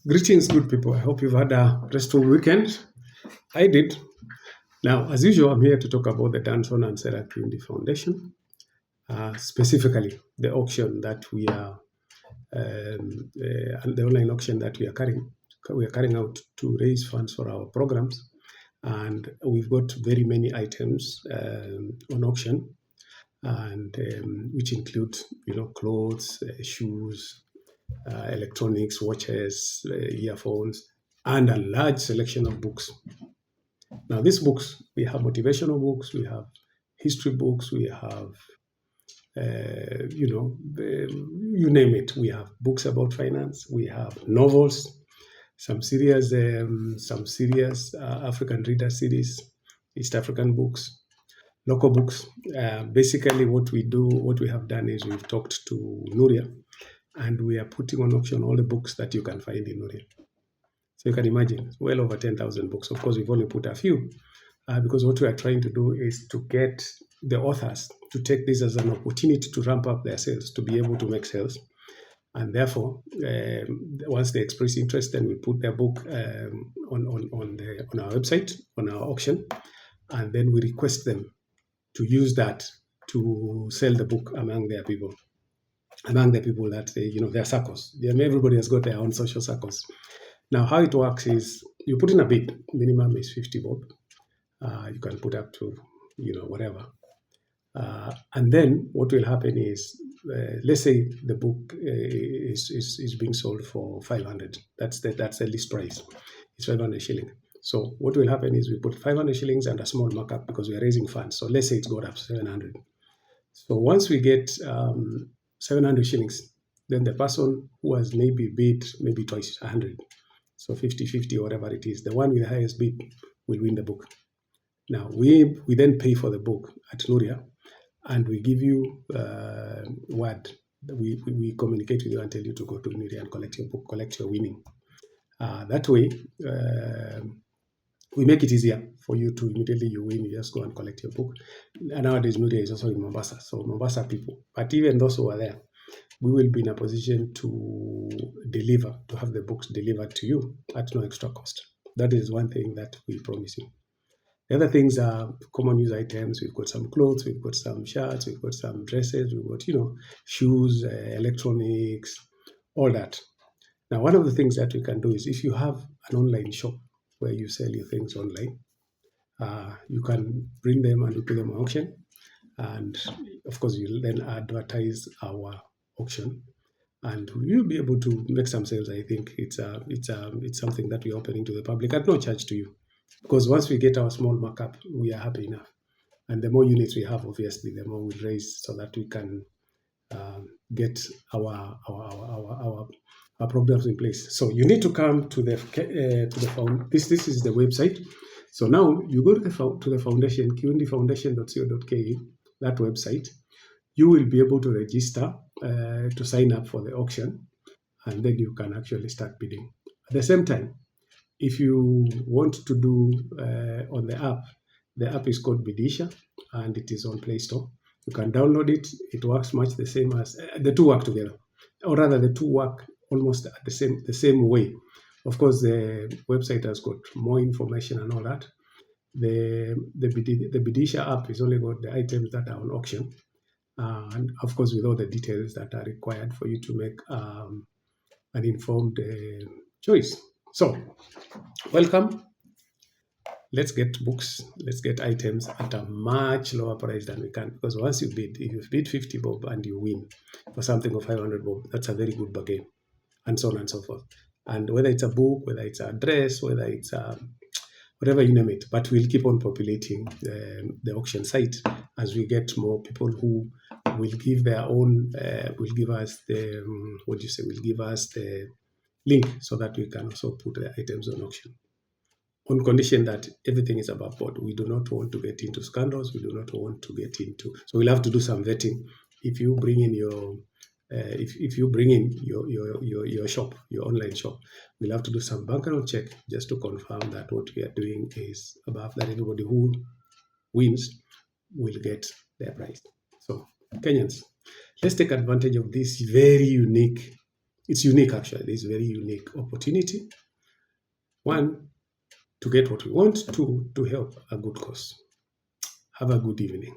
Greetings, good people. I hope you've had a restful weekend. I did. Now, as usual, I'm here to talk about the Danson and Serah Kiundi Foundation, specifically the auction that we are, the online auction that we are carrying out to raise funds for our programs, and we've got very many items on auction, and which include, clothes, shoes, electronics, watches, earphones, and a large selection of books. Now, these books, we have motivational books, we have history books, we have, you name it. We have books about finance, we have novels, some serious African reader series, East African books, local books. Basically, what we have done is we've talked to Nuria, and we are putting on auction all the books that you can find in Nuria. So you can imagine, well over 10,000 books. Of course, we've only put a few because what we are trying to do is to get the authors to take this as an opportunity to ramp up their sales, to be able to make sales. And therefore, once they express interest, then we put their book on our website, on our auction, and then we request them to use that to sell the book among their people. Among the people that their circles. Everybody has got their own social circles. Now, how it works is you put in a bid. Minimum is 50 bob. You can put up to whatever. And then what will happen is, let's say the book is being sold for 500. That's the list price. It's 500 shilling. So what will happen is we put 500 shillings and a small markup because we are raising funds. So let's say it's got up to 700. So once we get 700 shillings, then the person who has maybe bid twice 100, so 50-50 or whatever it is, the one with the highest bid will win the book. Now we then pay for the book at Nuria, and we give you word. We communicate with you and tell you to go to Nuria and collect your book, collect your winning. That way, we make it easier for you to immediately you win, you just go and collect your book. And nowadays, Nuria is also in Mombasa, so Mombasa people. But even those who are there, we will be in a position to have the books delivered to you at no extra cost. That is one thing that we promise you. The other things are common use items. We've got some clothes, we've got some shirts, we've got some dresses, we've got, shoes, electronics, all that. Now, one of the things that we can do is if you have an online shop where you sell your things online, you can bring them and we put them on auction. And of course, you'll then advertise our auction, and you'll be able to make some sales. I think it's something that we're opening to the public at no charge to you, because once we get our small markup, we are happy enough. And the more units we have, obviously, the more we raise, so that we can get our programs in place. So you need to come to the found. This is the website. So now you go to the foundation, kiundifoundation.co.ke, that website. You will be able to register to sign up for the auction, and then you can actually start bidding. At the same time, if you want to do on the app is called Bidisha, and it is on Play Store. You can download it. It works much the same as the two work together, or rather, the two work almost at the same way. Of course, the website has got more information and all that. The Bidisha app is only got the items that are on auction, and of course, with all the details that are required for you to make an informed choice. So, welcome. Let's get books, let's get items at a much lower price than we can. Because once you bid, if you bid 50 bob and you win for something of 500 bob, that's a very good bargain, and so on and so forth. And whether it's a book, whether it's a dress, whether it's whatever you name it, but we'll keep on populating the auction site as we get more people who will give their own, will give us the, will give us the link so that we can also put the items on auction. On condition that everything is above board. We do not want to get into scandals. We do not want to get into. So we'll have to do some vetting. If you bring in your, if you bring in your shop, your online shop, we'll have to do some background check just to confirm that what we are doing is above, that everybody who wins will get their prize. So Kenyans, let's take advantage of this very unique It's unique, actually. It's a very unique opportunity. One, to get what we want. Two, to help a good cause. Have a good evening.